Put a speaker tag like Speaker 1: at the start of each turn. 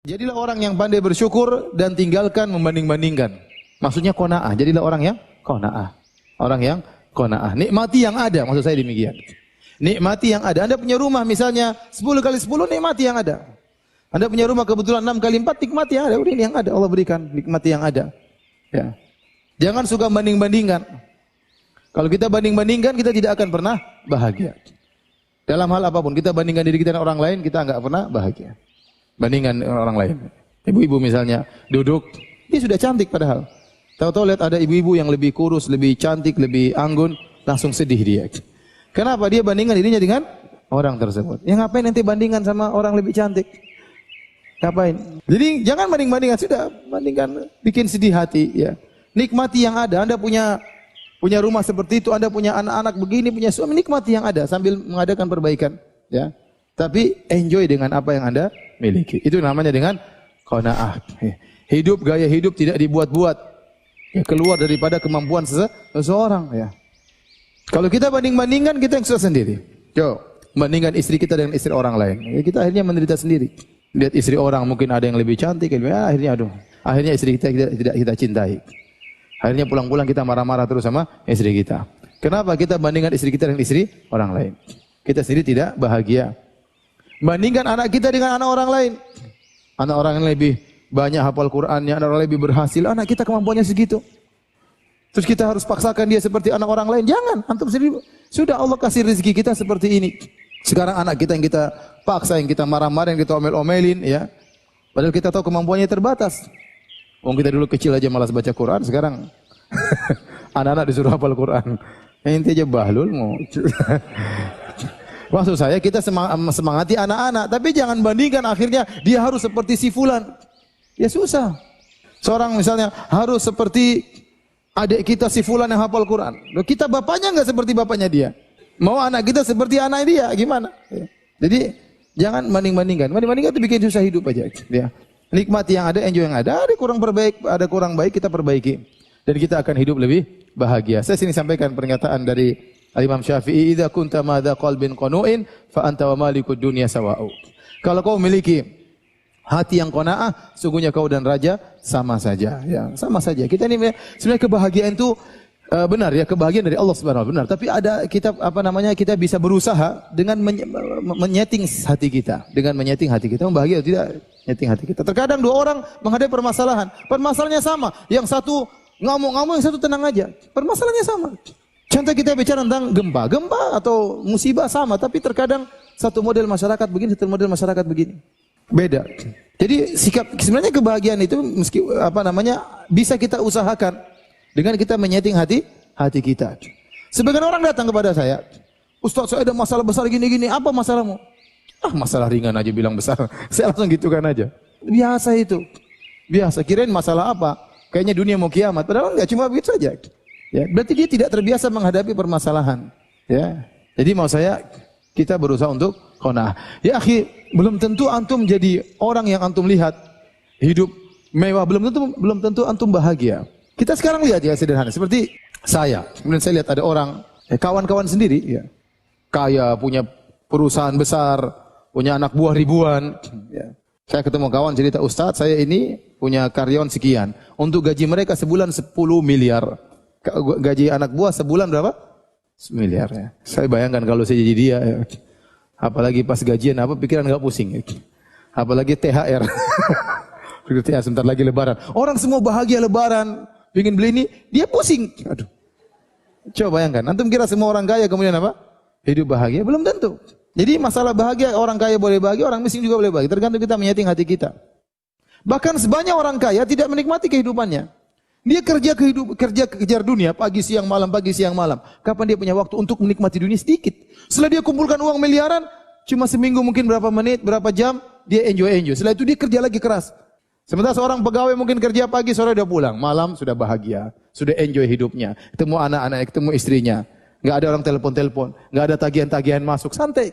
Speaker 1: Jadilah orang yang pandai bersyukur dan tinggalkan membanding-bandingkan. Maksudnya qanaah. Jadilah orang yang qanaah. Orang yang qanaah. Nikmati yang ada, maksud saya demikian. Nikmati yang ada. Anda punya rumah misalnya 10 kali 10, nikmati yang ada. Anda punya rumah kebetulan 6 kali 4, nikmati yang ada. Udah ini yang ada, Allah berikan, nikmati yang ada. Ya. Jangan suka banding-bandingkan. Kalau kita banding-bandingkan, kita tidak akan pernah bahagia. Dalam hal apapun, kita bandingkan diri kita dengan orang lain, kita enggak pernah bahagia. Bandingkan orang lain. Ibu-ibu misalnya duduk, dia sudah cantik padahal. Tahu-tahu lihat ada ibu-ibu yang lebih kurus, lebih cantik, lebih anggun, langsung sedih dia. Kenapa? Dia bandingkan dirinya dengan orang tersebut. Ya ngapain nanti bandingkan sama orang lebih cantik? Ngapain? Jadi jangan banding-bandingkan, sudah bandingkan, bikin sedih hati ya. Nikmati yang ada. Anda punya rumah seperti itu, Anda punya anak-anak begini, punya suami, nikmati yang ada sambil mengadakan perbaikan ya. Tapi enjoy dengan apa yang Anda miliki. Itu namanya dengan qanaah. Hidup, gaya hidup tidak dibuat-buat. Ya, keluar daripada kemampuan seseorang ya. Kalau kita banding-bandingkan, kita yang susah sendiri. Coba bandingkan istri kita dengan istri orang lain. Ya, kita akhirnya menderita sendiri. Lihat istri orang mungkin ada yang lebih cantik, akhirnya istri kita tidak kita cintai. Akhirnya pulang-pulang kita marah-marah terus sama istri kita. Kenapa? Kita bandingkan istri kita dengan istri orang lain. Kita sendiri tidak bahagia. Bandingkan anak kita dengan anak orang lain. Anak orang yang lebih banyak hafal Qur'annya, anak orang lebih berhasil, anak kita kemampuannya segitu. Terus kita harus paksakan dia seperti anak orang lain. Jangan, antum sendiri. Sudah Allah kasih rezeki kita seperti ini. Sekarang anak kita yang kita paksa, yang kita marah-marah, yang kita omel-omelin, ya. Padahal kita tahu kemampuannya terbatas. Kita dulu kecil aja malas baca Quran, sekarang anak-anak disuruh hafal Quran. Ente aja bahlul mau. Maksud saya kita semangati anak-anak, tapi jangan bandingkan akhirnya dia harus seperti si fulan. Ya susah. Seorang misalnya harus seperti adik kita si fulan yang hafal Quran. Loh, kita bapaknya enggak seperti bapaknya dia. Mau anak kita seperti anak dia, gimana? Ya. Jadi jangan banding-bandingkan. Banding-bandingkan itu bikin susah hidup aja. Ya. Nikmati yang ada, enjoy yang ada. Ada kurang baik kita perbaiki. Dan kita akan hidup lebih bahagia. Saya sini sampaikan pernyataan dari Imam Syafi'i, "Idza kunta madza qalbin qanu'in fa anta wa malikud dunya sawa'u." Kalau kau memiliki hati yang qanaah, sungguhnya kau dan raja sama saja, ya, sama saja. Kita ini sebenarnya kebahagiaan itu benar ya, kebahagiaan dari Allah Subhanahu wa taala benar, tapi ada kita bisa berusaha dengan menyeting hati kita, membahagia tidak nyeting hati kita. Terkadang dua orang menghadapi permasalahan, permasalahannya sama, yang satu ngamuk-ngamuk, yang satu tenang aja, permasalahannya sama. Contoh kita bicara tentang gempa atau musibah sama, tapi terkadang satu model masyarakat begini, satu model masyarakat begini. Beda. Jadi sebenarnya kebahagiaan itu bisa kita usahakan dengan kita menyeting hati kita. Sebagian orang datang kepada saya, "Ustaz, saya ada masalah besar gini-gini, apa masalahmu?" "Ah, masalah ringan aja bilang besar." Saya langsung gitukan aja. Biasa itu. Biasa, kirain masalah apa? Kayaknya dunia mau kiamat, padahal enggak, cuma begitu saja. Ya, berarti dia tidak terbiasa menghadapi permasalahan. Ya, jadi mau saya kita berusaha untuk qanaah. Ya akhi, belum tentu antum jadi orang yang antum lihat hidup mewah, belum tentu antum bahagia. Kita sekarang lihat ya sederhana, seperti saya. Kemudian saya lihat ada orang, kawan-kawan sendiri, ya, kaya, punya perusahaan besar, punya anak buah ribuan. Ya. Saya ketemu kawan cerita, "Ustaz, saya ini punya karyawan sekian. Untuk gaji mereka sebulan 10 miliar. Gaji anak buah sebulan berapa? 1 miliar ya. Saya bayangkan kalau saya jadi dia, ya. Apalagi pas gajian pikiran enggak pusing. Ya. Apalagi THR. Sebentar lagi lebaran. Orang semua bahagia lebaran, ingin beli ini, dia pusing. Aduh. Coba bayangkan, antum kira semua orang kaya kemudian apa? Hidup bahagia? Belum tentu. Jadi masalah bahagia, orang kaya boleh bahagia, orang miskin juga boleh bahagia. Tergantung kita menyeting hati kita. Bahkan sebanyak orang kaya tidak menikmati kehidupannya. Dia kerja kejar dunia, pagi siang malam. Kapan dia punya waktu untuk menikmati dunia? Sedikit. Setelah dia kumpulkan uang miliaran, cuma seminggu mungkin berapa menit, berapa jam, dia enjoy. Setelah itu dia kerja lagi keras. Sementara seorang pegawai mungkin kerja pagi, sore udah pulang. Malam sudah bahagia, sudah enjoy hidupnya. Ketemu anak-anak, ketemu istrinya. Enggak ada orang telepon-telepon, enggak ada tagihan-tagihan masuk, santai.